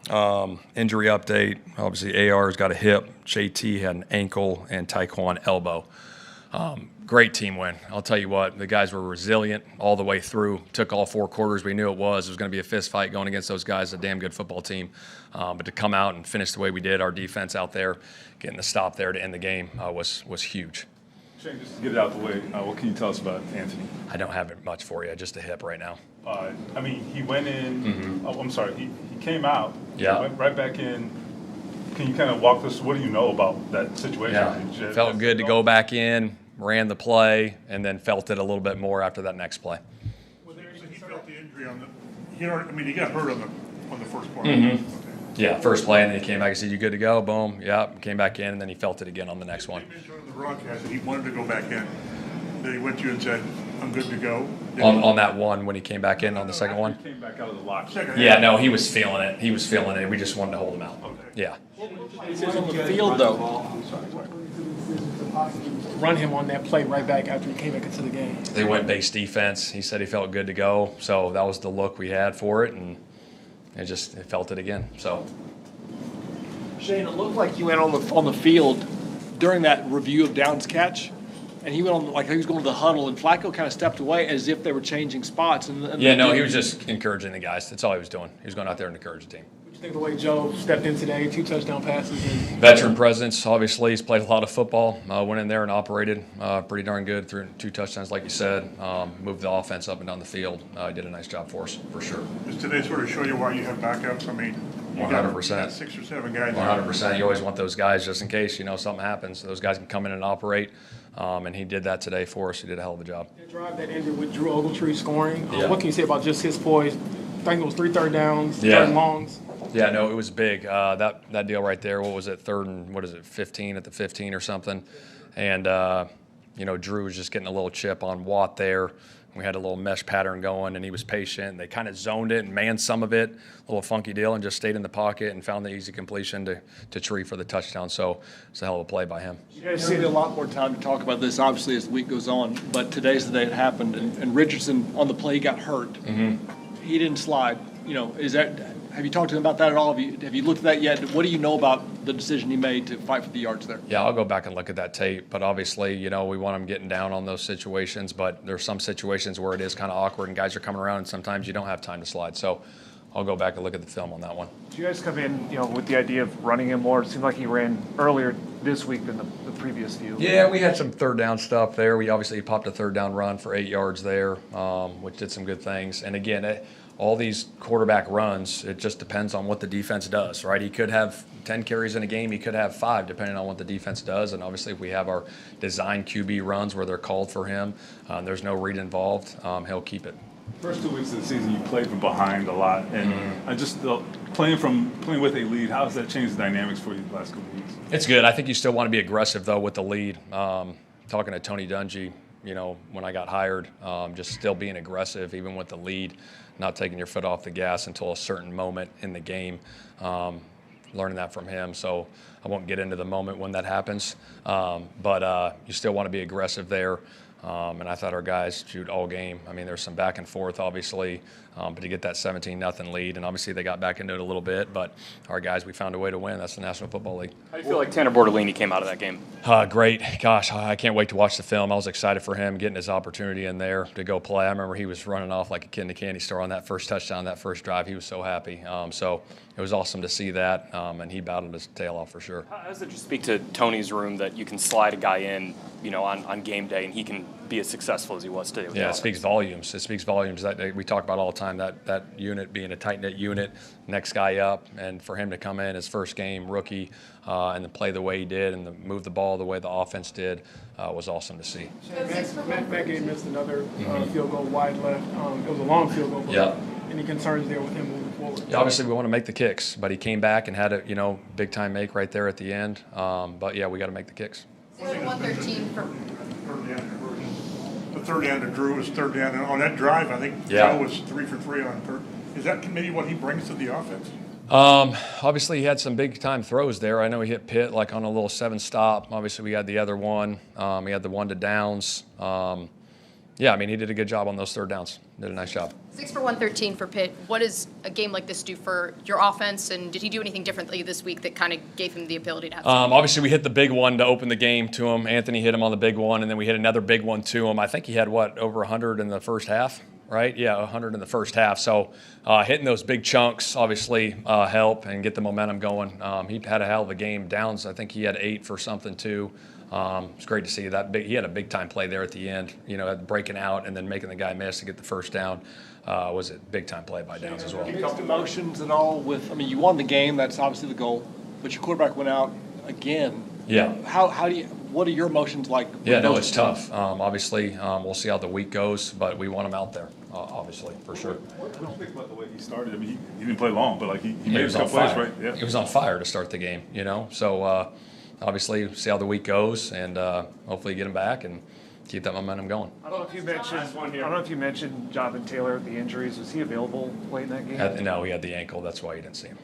Injury update. Obviously, AR's got a hip. JT had an ankle, and Taekwon elbow. Great team win. I'll tell you what, the guys were resilient all the way through. Took all 4 quarters. We knew it was going to be a fist fight going against those guys, a damn good football team. But to come out and finish the way we did, our defense out there, getting the stop there to end the game was huge. Shane, just to get it out of the way, what can you tell us about Anthony? I don't have it much for you, just a hip right now. I mean, he went in, I'm sorry, he came out, went right back in. Can you kind of walk us, what do you know about that situation? Yeah, felt good to go back in, ran the play, and then felt it a little bit more after that next play. Well, he felt the injury on the, he got hurt on the first play. Yeah, first play, and then he came back and said, "You good to go?" Boom, yeah, came back in, and then he felt it again on the next one. He mentioned on the broadcast that he wanted to go back in. Then he went to you and said, "I'm good to go." On that one, when he came back in on the second one? He came back out of the lock. Yeah, no, he was feeling it. He was feeling it. We just wanted to hold him out. Yeah. On the field, though. Run him on that play right back after he came back into the game. They went base defense. He said he felt good to go, so that was the look we had for it, and it felt it again. So, Shane, it looked like you went on the field during that review of downs catch, and he went on like he was going to the huddle, and Flacco kind of stepped away as if they were changing spots. And yeah, no, he was just encouraging the guys. That's all he was doing. He was going out there and encouraging the team. What do you think the way Joe stepped in today, 2 touchdown passes? Veteran presence, obviously. He's played a lot of football. Went in there and operated pretty darn good through 2 touchdowns, like you said. Moved the offense up and down the field. He did a nice job for us, for sure. Does today sort of show you why you have backups? I mean, you 100%. got 6 or 7 guys. 100%. You always want those guys just in case, something happens. Those guys can come in and operate. And he did that today for us. He did a hell of a job. That drive that ended with Drew Ogletree scoring. Yeah. What can you say about just his poise? I think it was 3 third downs, Yeah. 3rd longs. Yeah, no, it was big. That deal right there, what was it, 15 at the 15 or something? And, Drew was just getting a little chip on Watt there. We had a little mesh pattern going, and he was patient. They kind of zoned it and manned some of it, a little funky deal, and just stayed in the pocket and found the easy completion to Tree for the touchdown. So it's a hell of a play by him. You guys see a lot more time to talk about this, obviously, as the week goes on, but today's the day it happened, and Richardson, on the play, he got hurt. Mm-hmm. He didn't slide. Have you talked to him about that at all? Have you looked at that yet? What do you know about the decision he made to fight for the yards there? Yeah, I'll go back and look at that tape. But obviously, we want him getting down on those situations. But there's some situations where it is kind of awkward and guys are coming around and sometimes you don't have time to slide. So I'll go back and look at the film on that one. Did you guys come in, with the idea of running him more? It seemed like he ran earlier this week than the previous few. Yeah, we had some third down stuff there. We obviously popped a third down run for 8 yards there, which did some good things. And again, all these quarterback runs, it just depends on what the defense does, right? He could have 10 carries in a game. He could have 5, depending on what the defense does. And obviously, if we have our design QB runs where they're called for him, there's no read involved, he'll keep it. First 2 weeks of the season, you played from behind a lot. And I just playing with a lead, how has that changed the dynamics for you the last couple of weeks? It's good. I think you still want to be aggressive, though, with the lead. Talking to Tony Dungy, when I got hired, just still being aggressive, even with the lead, not taking your foot off the gas until a certain moment in the game. Learning that from him, so I won't get into the moment when that happens. But you still want to be aggressive there. And I thought our guys shoot all game. I mean, there's some back and forth, obviously, but to get that 17-0 lead, and obviously they got back into it a little bit, but our guys, we found a way to win. That's the National Football League. How do you feel like Tanner Bortolini came out of that game? Great. Gosh, I can't wait to watch the film. I was excited for him getting his opportunity in there to go play. I remember he was running off like a kid in a candy store on that first touchdown, that first drive. He was so happy. So it was awesome to see that, and he battled his tail off for sure. How does it just speak to Tony's room that you can slide a guy in, on game day, and he can be as successful as he was today? Yeah, it speaks volumes. It speaks volumes. That we talk about all the time, that unit being a tight-knit unit, next guy up, and for him to come in his first game, rookie, and to play the way he did and to move the ball the way the offense did was awesome to see. Matt Gay missed another field goal wide left. It was a long field goal. Yeah. Any concerns there with him moving forward? Yeah, obviously, we want to make the kicks, but he came back and had a big-time make right there at the end. But, yeah, we got to make the kicks. 113 for The third down to Drew was third down. And on that drive, I think Joe was 3 for 3 on third. Is that maybe what he brings to the offense? Obviously, he had some big-time throws there. I know he hit Pitt like on a little 7-stop. Obviously, we had the other one. He had the one to Downs. Yeah, I mean, he did a good job on those third downs. Did a nice job. 6 for 113 for Pitt. What does a game like this do for your offense? And did he do anything differently this week that kind of gave him the ability to have? Obviously, we hit the big one to open the game to him. Anthony hit him on the big one, and then we hit another big one to him. I think he had, over 100 in the first half, right? Yeah, 100 in the first half. So hitting those big chunks obviously help and get the momentum going. He had a hell of a game. Downs, I think he had 8 for something too. It's great to see that. He had a big-time play there at the end, breaking out and then making the guy miss to get the first down. Was a big-time play by Downs as well. Mixed emotions and all you won the game, that's obviously the goal, but your quarterback went out again. Yeah. What are your emotions like? Yeah, no, it's tough. Obviously, we'll see how the week goes, but we want him out there, obviously, for sure. What do you think about the way he started? I mean, he didn't play long, but he He made was a on couple plays, fire. right? Yeah. He was on fire to start the game, So, obviously, see how the week goes, and hopefully get him back and keep that momentum going. I don't know if you mentioned Jonathan Taylor, the injuries. Was he available late in that game? No, he had the ankle. That's why you didn't see him.